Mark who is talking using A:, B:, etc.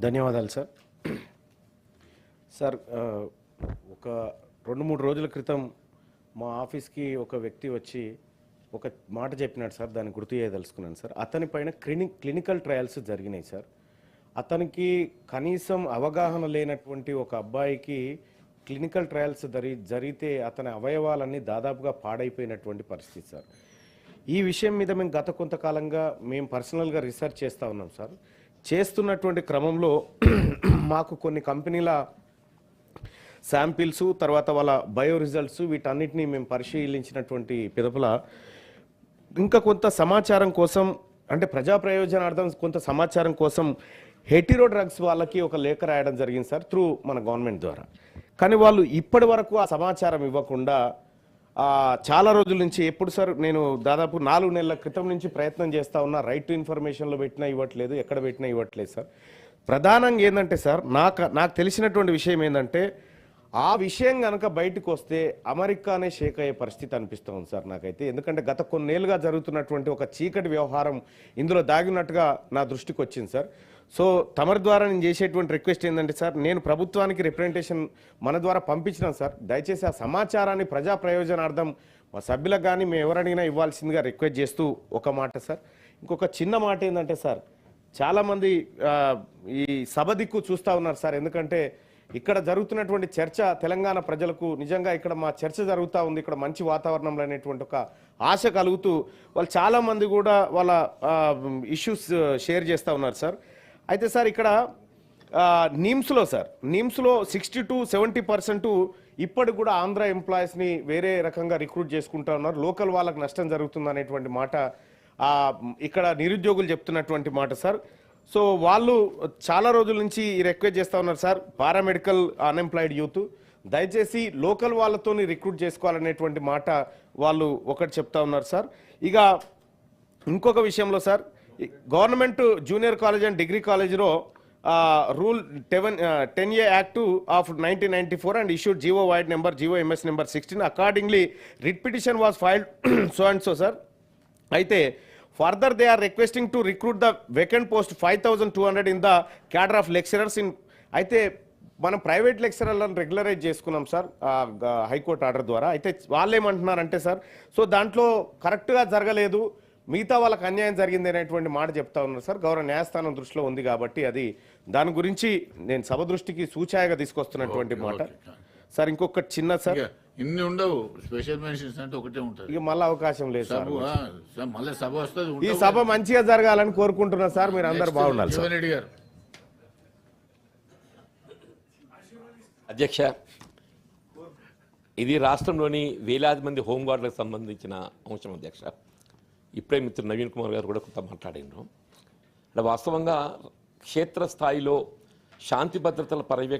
A: ధన్యవాదాలు sir. Sir ఒక 2-3 రోజుల క్రితం మా ఆఫీస్కి ఒక వ్యక్తి వచ్చి ఒక మాట చెప్పినాడు సార్. దాన్ని గుర్తు చేయదలుచుకున్నాను సార్. అతని పైన క్లినికల్ ట్రయల్స్ జరిగినాయి సార్. అతనికి కనీసం అవగాహన లేనటువంటి ఒక అబ్బాయికి క్లినికల్ ట్రయల్స్ జరిగితే అతని అవయవాలన్నీ దాదాపుగా పాడైపోయినటువంటి పరిస్థితి సార్. ఈ విషయం మీద మేము గత కొంతకాలంగా మేము పర్సనల్గా రీసెర్చ్ చేస్తూ ఉన్నాం సార్. చేస్తున్నటువంటి క్రమంలో మాకు కొన్ని కంపెనీల శాంపిల్స్, తర్వాత వాళ్ళ బయో రిజల్ట్స్, వీటన్నిటిని మేము పరిశీలించినటువంటి పిదపల ఇంకా కొంత సమాచారం కోసం, అంటే ప్రజా ప్రయోజనార్థం కొంత సమాచారం కోసం హెటిరో డ్రగ్స్ వాళ్ళకి ఒక లేఖ రాయడం జరిగింది సార్, త్రూ మన గవర్నమెంట్ ద్వారా. కానీ వాళ్ళు ఇప్పటి వరకు ఆ సమాచారం ఇవ్వకుండా చాలా రోజుల నుంచి, ఎప్పుడు సార్ నేను దాదాపు 4 నెలల క్రితం నుంచి ప్రయత్నం చేస్తూ ఉన్నా. రైట్ టు ఇన్ఫర్మేషన్లో పెట్టినా ఇవ్వట్లేదు, ఎక్కడ పెట్టినా ఇవ్వట్లేదు సార్. ప్రధానంగా ఏంటంటే సార్, నాకు తెలిసినటువంటి విషయం ఏంటంటే, ఆ విషయం కనుక బయటకు వస్తే అమెరికానే షేక్ అయ్యే పరిస్థితి అనిపిస్తూ ఉంది సార్ నాకైతే. ఎందుకంటే గత కొన్నేళ్ళుగా జరుగుతున్నటువంటి ఒక చీకటి వ్యవహారం ఇందులో దాగినట్టుగా నా దృష్టికి వచ్చింది సార్. సో తమరి ద్వారా నేను చేసేటువంటి రిక్వెస్ట్ ఏంటంటే సార్, నేను ప్రభుత్వానికి రిప్రజెంటేషన్ మన ద్వారా పంపించినాను సార్. దయచేసి ఆ సమాచారాన్ని ప్రజా ప్రయోజనార్థం మా సభ్యులకు కానీ మేము ఎవరడిగినా ఇవ్వాల్సిందిగా రిక్వెస్ట్ చేస్తూ ఒక మాట సార్. ఇంకొక చిన్న మాట ఏంటంటే సార్, చాలామంది ఈ సభ దిక్కు చూస్తూ ఉన్నారు సార్. ఎందుకంటే ఇక్కడ జరుగుతున్నటువంటి చర్చ తెలంగాణ ప్రజలకు నిజంగా ఇక్కడ మా చర్చ జరుగుతూ ఉంది, ఇక్కడ మంచి వాతావరణంలో అనేటువంటి ఒక ఆశ కలుగుతూ వాళ్ళు చాలామంది కూడా వాళ్ళ ఇష్యూస్ షేర్ చేస్తూ ఉన్నారు సార్. అయితే సార్ ఇక్కడ నిమ్స్లో 60-70% ఇప్పటికి కూడా ఆంధ్ర ఎంప్లాయీస్ని వేరే రకంగా రిక్రూట్ చేసుకుంటూ ఉన్నారు. లోకల్ వాళ్ళకి నష్టం జరుగుతుంది అనేటువంటి మాట ఇక్కడ నిరుద్యోగులు చెప్తున్నటువంటి మాట సార్. సో వాళ్ళు చాలా రోజుల నుంచి రిక్వెస్ట్ చేస్తూ ఉన్నారు సార్, పారామెడికల్ అన్ఎంప్లాయిడ్ యూత్ దయచేసి లోకల్ వాళ్ళతో రిక్రూట్ చేసుకోవాలనేటువంటి మాట వాళ్ళు ఒకటి చెప్తా ఉన్నారు సార్. ఇక ఇంకొక విషయంలో sir, government junior college and degree కాలేజ్లో rule 10A act of 1994 and issued GO vide number GOMS number 16. Accordingly writ petition was filed so and so sir. అయితే further they are requesting to recruit the vacant post 5200 in the cadre of lecturers in. అయితే మనం private లెక్చరర్లను regularise చేసుకున్నాం sir high court order ద్వారా. అయితే వాళ్ళు ఏమంటున్నారంటే sir, so దాంట్లో కరెక్ట్గా జరగలేదు, మిగతా వాళ్ళకి అన్యాయం జరిగింది అనేటువంటి మాట చెప్తా ఉన్నారు సార్. గౌరవ న్యాయస్థానం దృష్టిలో ఉంది కాబట్టి అది దాని గురించి నేను సభ దృష్టికి సూచాయగా తీసుకొస్తున్నటువంటి మాట సార్. ఇంకొక చిన్న సార్,
B: ఇన్ని ఉండవు స్పెషల్ మెన్షన్స్ అంటే ఒకటే ఉంటుంది.
A: ఇక మళ్ళీ అవకాశం లేదు సార్.
B: మళ్ళీ సభ వస్తుంది.
A: ఈ సభ మంచిగా జరగాలని కోరుకుంటున్నా సార్. మీరు అందరు బాగుండాలి సార్.
B: రెడ్డి గారు.
C: అధ్యక్ష, ఇది రాష్ట్రంలోని వేలాది మంది హోంగార్డులకు సంబంధించిన అంశం అధ్యక్ష. ఇప్పుడే మిత్రుడు నవీన్ కుమార్ గారు కూడా కొంత మాట్లాడినారు. అంటే వాస్తవంగా క్షేత్రస్థాయిలో శాంతి భద్రతల పర్యవేక్షణ